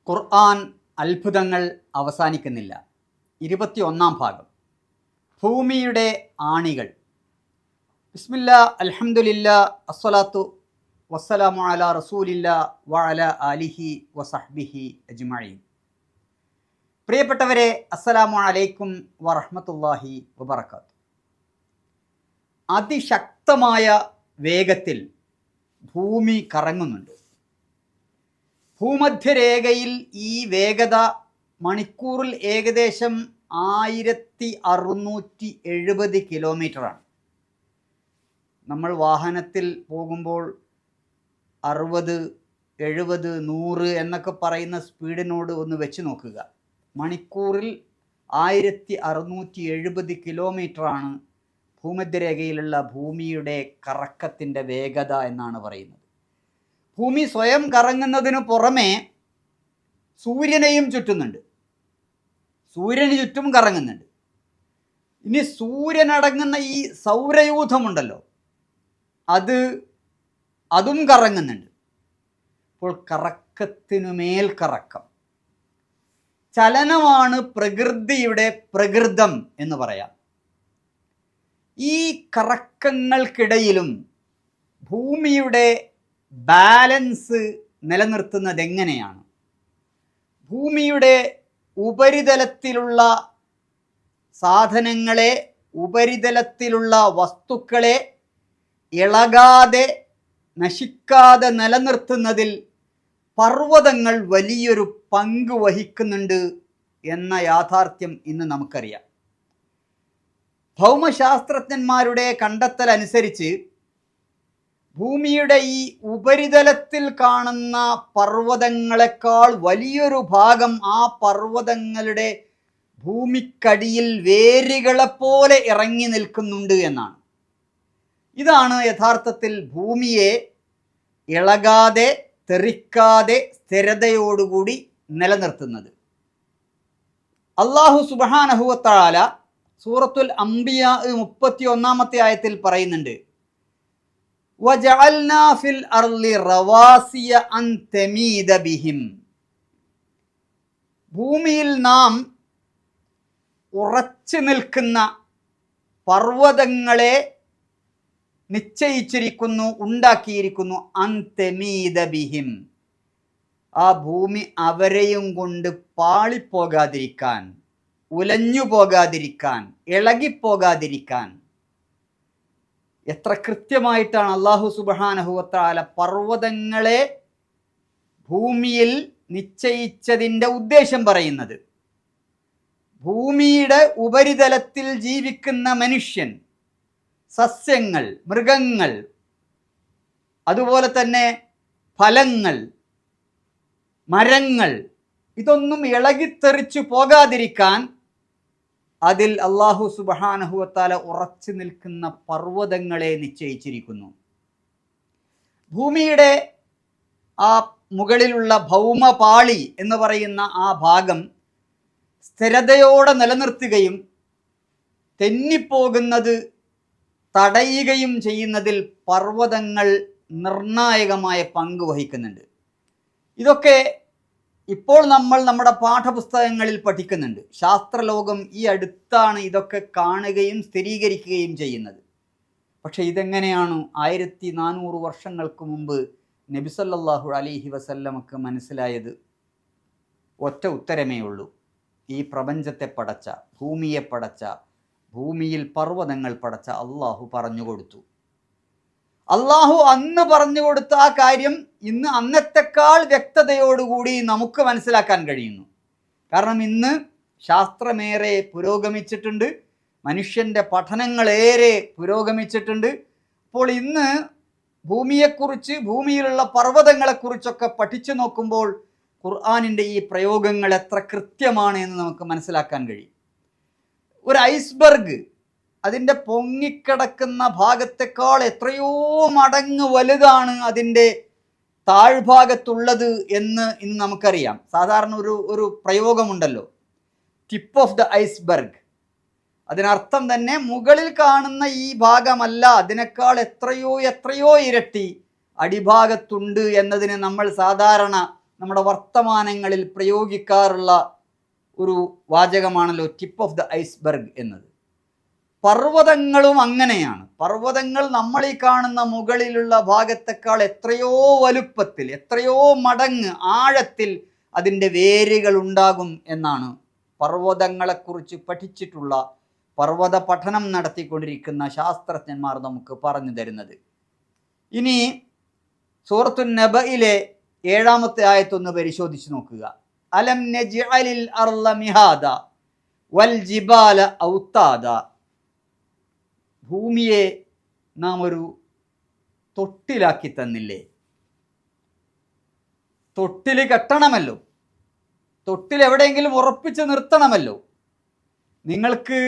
ഖുർആൻ അത്ഭുതങ്ങൾ അവസാനിക്കുന്നില്ല. 21 ഭാഗം. ഭൂമിയുടെ ആണികൾ. ബിസ്മില്ലാ അൽഹംദുലില്ലാ അസ്സലാത്തു വസ്സലാമു അലാ റസൂലില്ലാ വഅലാ ആലിഹി വസഹ്ബിഹി അജ്മഈൻ. പ്രിയപ്പെട്ടവരെ, അസ്സലാമു അലൈക്കും വറഹ്മത്തുള്ളാഹി വബറകാതുഹു. അതിശക്തമായ വേഗത്തിൽ ഭൂമി കറങ്ങുന്നുണ്ട്. ഭൂമധ്യരേഖയിൽ ഈ വേഗത മണിക്കൂറിൽ ഏകദേശം 1670 കിലോമീറ്ററാണ്. നമ്മൾ വാഹനത്തിൽ പോകുമ്പോൾ 60, 70, 100 എന്നൊക്കെ പറയുന്ന സ്പീഡിനോട് ഒന്ന് വെച്ച് നോക്കുക. മണിക്കൂറിൽ 1670 കിലോമീറ്ററാണ് ഭൂമധ്യരേഖയിലുള്ള ഭൂമിയുടെ കറക്കത്തിൻ്റെ വേഗത എന്നാണ് പറയുന്നത്. ഭൂമി സ്വയം കറങ്ങുന്നതിനു പുറമെ സൂര്യനെയും ചുറ്റുന്നുണ്ട്. സൂര്യന് ചുറ്റും കറങ്ങുന്നുണ്ട്. ഇനി സൂര്യനടങ്ങുന്ന ഈ സൗരയൂഥമുണ്ടല്ലോ, അതും കറങ്ങുന്നുണ്ട്. അപ്പോൾ കറക്കത്തിനുമേൽ കറക്കം. ചലനമാണ് പ്രകൃതിയുടെ പ്രകൃതം എന്ന് പറയാം. ഈ കറക്കങ്ങൾക്കിടയിലും ഭൂമിയുടെ ബാലൻസ് നിലനിർത്തുന്നത് എങ്ങനെയാണ്? ഭൂമിയുടെ ഉപരിതലത്തിലുള്ള സാധനങ്ങളെ, ഉപരിതലത്തിലുള്ള വസ്തുക്കളെ ഇളകാതെ നശിക്കാതെ നിലനിർത്തുന്നതിൽ പർവ്വതങ്ങൾ വലിയൊരു പങ്ക് വഹിക്കുന്നുണ്ട് എന്ന യാഥാർത്ഥ്യം ഇന്ന് നമുക്കറിയാം. ഭൗമശാസ്ത്രജ്ഞന്മാരുടെ കണ്ടെത്തൽ അനുസരിച്ച് ഭൂമിയുടെ ഈ ഉപരിതലത്തിൽ കാണുന്ന പർവ്വതങ്ങളെക്കാൾ വലിയൊരു ഭാഗം ആ പർവ്വതങ്ങളുടെ ഭൂമിക്കടിയിൽ വേരുകളെപ്പോലെ ഇറങ്ങി നിൽക്കുന്നുണ്ട് എന്നാണ്. ഇതാണ് യഥാർത്ഥത്തിൽ ഭൂമിയെ ഇളകാതെ, തെറിക്കാതെ സ്ഥിരതയോടുകൂടി നിലനിർത്തുന്നത്. അല്ലാഹു സുബ്ഹാനഹു വ തആല സൂറത്തുൽ അംബിയാ 31-ാമത്തെ ആയത്തിൽ പറയുന്നുണ്ട്, വജഅൽനാ ഫിൽ അർളി റവാസിയ അൻ തമീദ ബിഹിം. ഭൂമിയിൽ നാം ഉറച്ചു നിൽക്കുന്ന പർവ്വതങ്ങളെ നിശ്ചയിച്ചിരിക്കുന്നു, ഉണ്ടാക്കിയിരിക്കുന്നു. അൻ തമീദ ബിഹിം, ആ ഭൂമി അവരെയും കൊണ്ട് പാളിപ്പോകാതിരിക്കാൻ, ഉലഞ്ഞു പോകാതിരിക്കാൻ, ഇളകിപ്പോകാതിരിക്കാൻ. എത്ര കൃത്യമായിട്ടാണ് അല്ലാഹു സുബ്ഹാനഹു വ തആല പർവ്വതങ്ങളെ ഭൂമിയിൽ നിശ്ചയിച്ചതിൻ്റെ ഉദ്ദേശം പറയുന്നത്. ഭൂമിയുടെ ഉപരിതലത്തിൽ ജീവിക്കുന്ന മനുഷ്യൻ, സസ്യങ്ങൾ, മൃഗങ്ങൾ, അതുപോലെ തന്നെ ഫലങ്ങൾ, മരങ്ങൾ, ഇതൊന്നും ഇളകിത്തെറിച്ചു പോകാതിരിക്കാൻ അതിൽ അല്ലാഹു സുബ്ഹാനഹു വ തആല ഉറച്ചു നിൽക്കുന്ന പർവ്വതങ്ങളെ നിശ്ചയിച്ചിരിക്കുന്നു. ഭൂമിയുടെ ആ മുകളിലുള്ള ഭൗമപാളി എന്ന് പറയുന്ന ആ ഭാഗം സ്ഥിരതയോടെ നിലനിർത്തുകയും തെന്നിപ്പോകുന്നത് തടയുകയും ചെയ്യുന്നതിൽ പർവ്വതങ്ങൾ നിർണായകമായ പങ്ക് വഹിക്കുന്നുണ്ട്. ഇതൊക്കെ ഇപ്പോൾ നമ്മൾ നമ്മുടെ പാഠപുസ്തകങ്ങളിൽ പഠിക്കുന്നുണ്ട്. ശാസ്ത്രലോകം ഈ അടുത്താണ് ഇതൊക്കെ കാണുകയും സ്ഥിരീകരിക്കുകയും ചെയ്യുന്നത്. പക്ഷെ ഇതെങ്ങനെയാണ് 1400 വർഷങ്ങൾക്ക് മുമ്പ് നബി സല്ലല്ലാഹു അലൈഹി വസല്ലമക്ക് മനസ്സിലായത്? ഒറ്റ ഉത്തരമേ ഉള്ളൂ. ഈ പ്രപഞ്ചത്തെ പടച്ച, ഭൂമിയെ പടച്ച, ഭൂമിയിൽ പർവ്വതങ്ങൾ പടച്ച അള്ളാഹു പറഞ്ഞു കൊടുത്തു. അള്ളാഹു അന്ന് പറഞ്ഞു കൊടുത്ത ആ കാര്യം ഇന്ന് അന്നത്തെക്കാൾ വ്യക്തതയോടുകൂടി നമുക്ക് മനസ്സിലാക്കാൻ കഴിയുന്നു. കാരണം ഇന്ന് ശാസ്ത്രമേറെ പുരോഗമിച്ചിട്ടുണ്ട്, മനുഷ്യൻ്റെ പഠനങ്ങളേറെ പുരോഗമിച്ചിട്ടുണ്ട്. അപ്പോൾ ഇന്ന് ഭൂമിയെക്കുറിച്ച്, ഭൂമിയിലുള്ള പർവ്വതങ്ങളെക്കുറിച്ചൊക്കെ പഠിച്ചു നോക്കുമ്പോൾ ഖുർആനിൻ്റെ ഈ പ്രയോഗങ്ങൾ എത്ര കൃത്യമാണ് എന്ന് നമുക്ക് മനസ്സിലാക്കാൻ കഴിയും. ഒരു ഐസ്ബർഗ് അതിൻ്റെ പൊങ്ങിക്കിടക്കുന്ന ഭാഗത്തെക്കാൾ എത്രയോ മടങ്ങ് വലുതാണ് അതിൻ്റെ താഴ്ഭാഗത്തുള്ളത് എന്ന് ഇന്ന് നമുക്കറിയാം. സാധാരണ ഒരു പ്രയോഗമുണ്ടല്ലോ, ടിപ്പ് ഓഫ് ദ ഐസ്ബർഗ്. അതിനർത്ഥം തന്നെ മുകളിൽ കാണുന്ന ഈ ഭാഗമല്ല, അതിനേക്കാൾ എത്രയോ ഇരട്ടി അടിഭാഗത്തുണ്ട് എന്നതിന് നമ്മൾ സാധാരണ നമ്മുടെ വർത്തമാനങ്ങളിൽ പ്രയോഗിക്കാറുള്ള ഒരു വാചകമാണല്ലോ ടിപ്പ് ഓഫ് ദ ഐസ്ബർഗ് എന്നത്. പർവ്വതങ്ങളും അങ്ങനെയാണ്. പർവ്വതങ്ങൾ നമ്മൾ ഈ കാണുന്ന മുകളിലുള്ള ഭാഗത്തേക്കാൾ എത്രയോ വലുപ്പത്തിൽ, എത്രയോ മടങ്ങ് ആഴത്തിൽ അതിൻ്റെ വേരുകൾ ഉണ്ടാകും എന്നാണ് പർവ്വതങ്ങളെക്കുറിച്ച് പഠിച്ചിട്ടുള്ള, പർവ്വത പഠനം നടത്തിക്കൊണ്ടിരിക്കുന്ന ശാസ്ത്രജ്ഞന്മാർ നമുക്ക് പറഞ്ഞു തരുന്നത്. ഇനി സൂറത്തുൻ നബയിലെ 7-ാമത്തെ ആയത്തൊന്ന് പരിശോധിച്ച് നോക്കുക. അലം നജ്അലിൽ അർള മിഹാദ വൽ ജിബാല ഔതാദ. ഭൂമിയെ നാം ഒരു തൊട്ടിലാക്കി തന്നില്ലേ? തൊട്ടിൽ കെട്ടണമല്ലോ, തൊട്ടിൽ എവിടെയെങ്കിലും ഉറപ്പിച്ച് നിർത്തണമല്ലോ. നിങ്ങൾക്ക്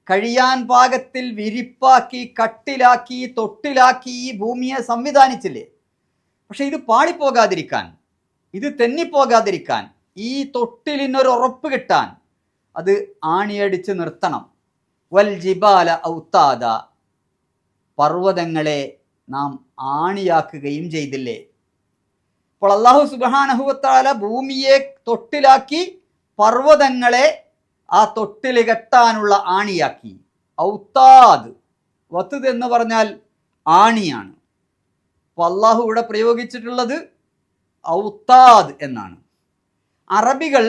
കഴിയാൻ പാകത്തിൽ വിരിപ്പാക്കി, കട്ടിലാക്കി, തൊട്ടിലാക്കി ഈ ഭൂമിയെ സംവിധാനിച്ചില്ലേ? പക്ഷെ ഇത് പാളിപ്പോകാതിരിക്കാൻ, ഇത് തെന്നിപ്പോകാതിരിക്കാൻ, ഈ തൊട്ടിലിനൊരു ഉറപ്പ് കിട്ടാൻ അത് ആണിയടിച്ച് നിർത്തണം. വൽ ജിബാല ഔതാദ, പർവ്വതങ്ങളെ നാം ആണിയാക്കുകയും ചെയ്തില്ലേ? അപ്പോൾ അല്ലാഹു സുബ്ഹാനഹു വ തആല ഭൂമിയെ തൊട്ടിലാക്കി, പർവ്വതങ്ങളെ ആ തൊട്ടിൽ കെട്ടാനുള്ള ആണിയാക്കി. ഔതാദ്, വത്ത് എന്ന് പറഞ്ഞാൽ ആണിയാണ്. അപ്പോൾ അള്ളാഹു ഇവിടെ പ്രയോഗിച്ചിട്ടുള്ളത് ഔതാദ് എന്നാണ്. അറബികൾ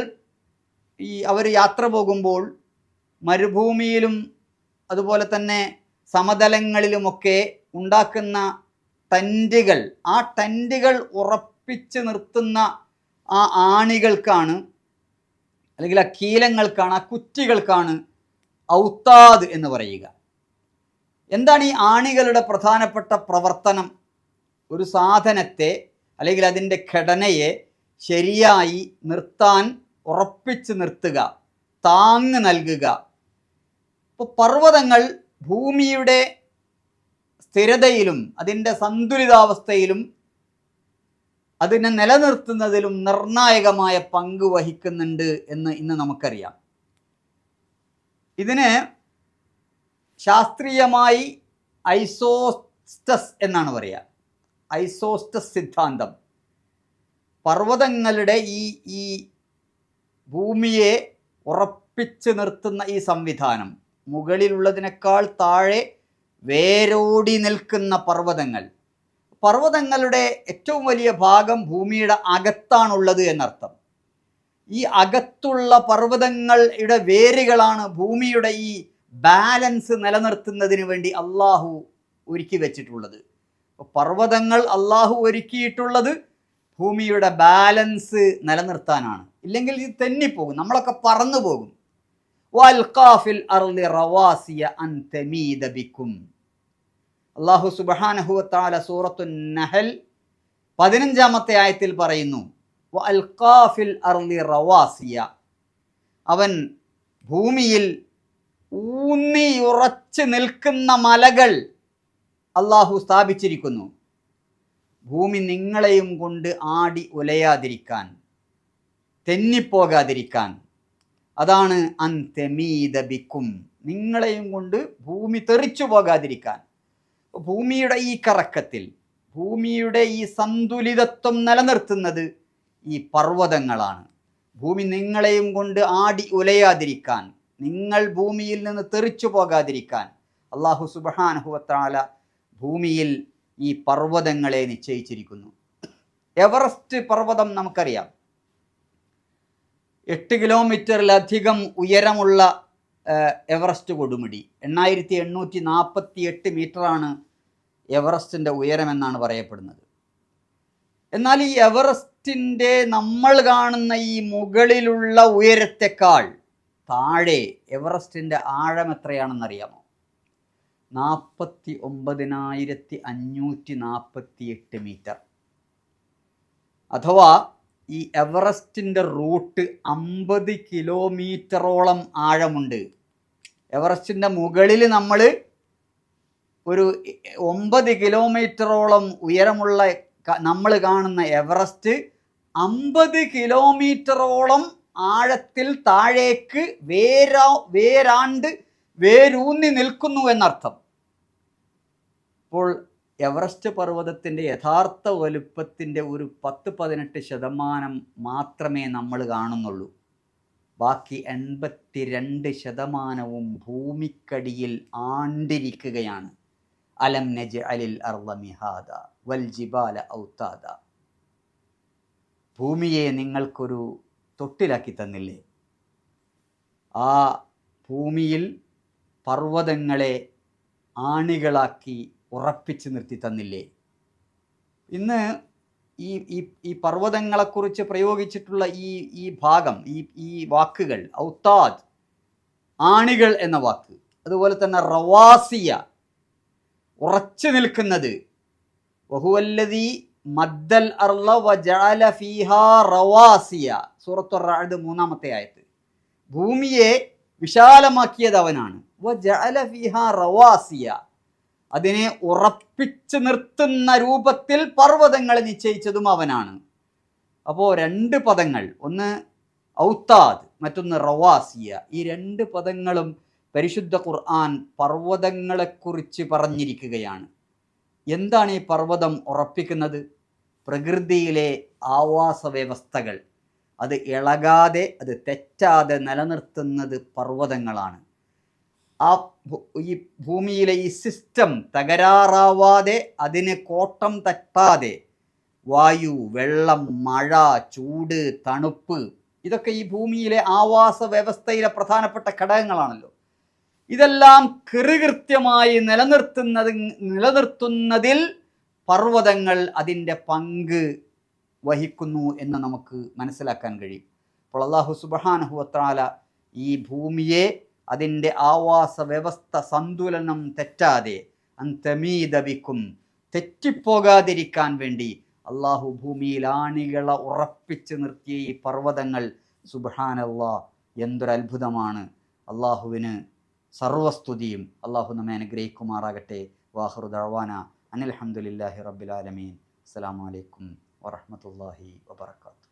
അവർ യാത്ര പോകുമ്പോൾ മരുഭൂമിയിലും അതുപോലെ തന്നെ സമതലങ്ങളിലുമൊക്കെ ഉണ്ടാക്കുന്ന ടെൻറ്റുകൾ, ആ ടെൻറ്റുകൾ ഉറപ്പിച്ച് നിർത്തുന്ന ആ ആണികൾക്കാണ്, അല്ലെങ്കിൽ ആ കീലങ്ങൾക്കാണ്, ആ കുറ്റികൾക്കാണ് ഔതാദ് എന്ന് പറയുക. എന്താണ് ഈ ആണികളുടെ പ്രധാനപ്പെട്ട പ്രവർത്തനം? ഒരു സാധനത്തെ അല്ലെങ്കിൽ അതിൻ്റെ ഘടനയെ ശരിയായി നിർത്താൻ, ഉറപ്പിച്ച് നിർത്തുക, താങ്ങ് നൽകുക. ഇപ്പോൾ പർവ്വതങ്ങൾ ഭൂമിയുടെ സ്ഥിരതയിലും അതിൻ്റെ സന്തുലിതാവസ്ഥയിലും അതിനെ നിലനിർത്തുന്നതിലും നിർണായകമായ പങ്ക് വഹിക്കുന്നുണ്ട് എന്ന് ഇന്ന് നമുക്കറിയാം. ഇതിന് ശാസ്ത്രീയമായി ഐസോസ്റ്റസ് എന്നാണ് പറയുക. ഐസോസ്റ്റസ് സിദ്ധാന്തം. പർവ്വതങ്ങളുടെ ഈ ഭൂമിയെ ഉറപ്പിച്ച് നിർത്തുന്ന ഈ സംവിധാനം, മുകളിലുള്ളതിനേക്കാൾ താഴെ വേരോടി നിൽക്കുന്ന പർവ്വതങ്ങൾ, പർവ്വതങ്ങളുടെ ഏറ്റവും വലിയ ഭാഗം ഭൂമിയുടെ അകത്താണുള്ളത് എന്നർത്ഥം. ഈ അകത്തുള്ള പർവ്വതങ്ങളുടെ വേരുകളാണ് ഭൂമിയുടെ ഈ ബാലൻസ് നിലനിർത്തുന്നതിന് വേണ്ടി അള്ളാഹു ഒരുക്കി വെച്ചിട്ടുള്ളത്. പർവ്വതങ്ങൾ അള്ളാഹു ഒരുക്കിയിട്ടുള്ളത് ഭൂമിയുടെ ബാലൻസ് നിലനിർത്താനാണ്. ഇല്ലെങ്കിൽ ഇത് തെന്നിപ്പോകും, നമ്മളൊക്കെ പറന്നു പോകും. വൽഖാഫിൽ അർളി റവാസിയ അൻ തമീദ ബിക്കും. അല്ലാഹു സുബ്ഹാനഹു വ തആല സൂറത്തുൻ നഹൽ 15-ാമത്തെ ആയത്തിൽ പറയുന്നു, വൽഖാഫിൽ അർളി റവാസിയ, അവൻ ഭൂമിയിൽ ഊന്നിയുറച്ച് നിൽക്കുന്ന മലകൾ അള്ളാഹു സ്ഥാപിച്ചിരിക്കുന്നു. ഭൂമി നിങ്ങളെയും കൊണ്ട് ആടി ഉലയാതിരിക്കാൻ, തെന്നിപ്പോകാതിരിക്കാൻ. അതാണ് അൻ തമീദ ബിക്കും, നിങ്ങളെയും കൊണ്ട് ഭൂമി തെറിച്ചു പോകാതിരിക്കാൻ. ഭൂമിയുടെ ഈ കറക്കത്തിൽ, ഭൂമിയുടെ ഈ സന്തുലിതത്വം നിലനിർത്തുന്നത് ഈ പർവ്വതങ്ങളാണ്. ഭൂമി നിങ്ങളെയും കൊണ്ട് ആടി ഉലയാതിരിക്കാൻ, നിങ്ങൾ ഭൂമിയിൽ നിന്ന് തെറിച്ചു പോകാതിരിക്കാൻ അല്ലാഹു സുബ്ഹാനഹു വ തആല ഭൂമിയിൽ ഈ പർവ്വതങ്ങളെ നിശ്ചയിച്ചിരിക്കുന്നു. എവറസ്റ്റ് പർവ്വതം നമുക്കറിയാം. 8 കിലോമീറ്ററിലധികം ഉയരമുള്ള എവറസ്റ്റ് കൊടുമുടി. 8848 മീറ്ററാണ് എവറസ്റ്റിൻ്റെ ഉയരമെന്നാണ് പറയപ്പെടുന്നത്. എന്നാൽ ഈ എവറസ്റ്റിൻ്റെ നമ്മൾ കാണുന്ന ഈ മുകളിലുള്ള ഉയരത്തെക്കാൾ താഴെ എവറസ്റ്റിൻ്റെ ആഴം എത്രയാണെന്നറിയാമോ? 49,548 മീറ്റർ. അഥവാ ഈ എവറസ്റ്റിൻ്റെ റൂട്ട് 50 കിലോമീറ്ററോളം ആഴമുണ്ട്. എവറസ്റ്റിൻ്റെ മുകളിൽ നമ്മൾ ഒരു 9 കിലോമീറ്ററോളം ഉയരമുള്ള നമ്മൾ കാണുന്ന എവറസ്റ്റ് 50 കിലോമീറ്ററോളം ആഴത്തിൽ താഴേക്ക് വേരൂന്നി നിൽക്കുന്നു എന്നർത്ഥം. അപ്പോൾ എവറസ്റ്റ് പർവ്വതത്തിൻ്റെ യഥാർത്ഥ വലുപ്പത്തിൻ്റെ ഒരു 10-18% മാത്രമേ നമ്മൾ കാണുന്നുള്ളൂ. ബാക്കി 82% ഭൂമിക്കടിയിൽ ആണ്ടിരിക്കുകയാണ്. അലം നജ്അലിൽ അർള മിഹാദ വൽ ജിബാല ഔതാദ. ഭൂമിയെ നിങ്ങൾക്കൊരു തൊട്ടിലാക്കി തന്നില്ലേ? ആ ഭൂമിയിൽ പർവ്വതങ്ങളെ ആണികളാക്കി ഉറപ്പിച്ച് നിർത്തി തന്നില്ലേ? ഇന്ന് ഈ ഈ ഈ പർവ്വതങ്ങളെക്കുറിച്ച് പ്രയോഗിച്ചിട്ടുള്ള ഈ ഭാഗം, ഈ വാക്കുകൾ, ഔത്താദ് ആണികൾ എന്ന വാക്ക്, അതുപോലെ തന്നെ റവാസിയ ഉറച്ചു നിൽക്കുന്നത്, വഹുവല്ലദീ മദ്ദൽ അർള വജഅല ഫീഹാ റവാസിയ, സൂറത്തുർ റഅദ് 3-ാമത്തെ ആയത്ത്. ഭൂമിയെ വിശാലമാക്കിയത് അവനാണ്. വജഅല ഫീഹാ റവാസിയ, അതിനെ ഉറപ്പിച്ചു നിർത്തുന്ന രൂപത്തിൽ പർവ്വതങ്ങളെ നിശ്ചയിച്ചതും അവനാണ്. അപ്പോൾ 2 പദങ്ങൾ, ഒന്ന് ഔത്താദ്, മറ്റൊന്ന് റവാസിയ. ഈ 2 പദങ്ങളും പരിശുദ്ധ ഖുർആൻ പർവ്വതങ്ങളെക്കുറിച്ച് പറഞ്ഞിരിക്കുകയാണ്. എന്താണ് ഈ പർവ്വതം ഉറപ്പിക്കുന്നത്? പ്രകൃതിയിലെ ആവാസ വ്യവസ്ഥകൾ, അത് ഇളകാതെ, അത് തെറ്റാതെ നിലനിർത്തുന്നത് പർവ്വതങ്ങളാണ്. ഈ ഭൂമിയിലെ ഈ സിസ്റ്റം തകരാറാവാതെ, അതിന് കോട്ടം തട്ടാതെ, വായു, വെള്ളം, മഴ, ചൂട്, തണുപ്പ്, ഇതൊക്കെ ഈ ഭൂമിയിലെ ആവാസ വ്യവസ്ഥയിലെ പ്രധാനപ്പെട്ട ഘടകങ്ങളാണല്ലോ. ഇതെല്ലാം കൃത്യമായി നിലനിർത്തുന്നതിൽ പർവ്വതങ്ങൾ അതിൻ്റെ പങ്ക് വഹിക്കുന്നു എന്ന് നമുക്ക് മനസ്സിലാക്കാൻ കഴിയും. അപ്പോൾ അല്ലാഹു സുബ്ഹാനഹു വ തആല ഈ ഭൂമിയെ, അതിൻ്റെ ആവാസ വ്യവസ്ഥ സന്തുലനം തെറ്റാതെ, അന്തമീദബിക്കും, തെറ്റിപ്പോകാതിരിക്കാൻ വേണ്ടി അള്ളാഹു ഭൂമിയിൽ ആണികളെ ഉറപ്പിച്ച് നിർത്തിയ ഈ പർവ്വതങ്ങൾ, സുബ്ഹാനല്ലാഹ്, എന്തൊരു അത്ഭുതമാണ്! അള്ളാഹുവിന് സർവസ്തുതിയും. അള്ളാഹു നമ്മെ അനുഗ്രഹിക്കുമാറാകട്ടെ. വാഹിറു ദഅ്വാന അനിൽ ഹംദുലില്ലാഹി റബ്ബിൽ ആലമീൻ. അസ്സലാമു അലൈക്കും വറഹ്മത്തുള്ളാഹി വബറകാതുഹു.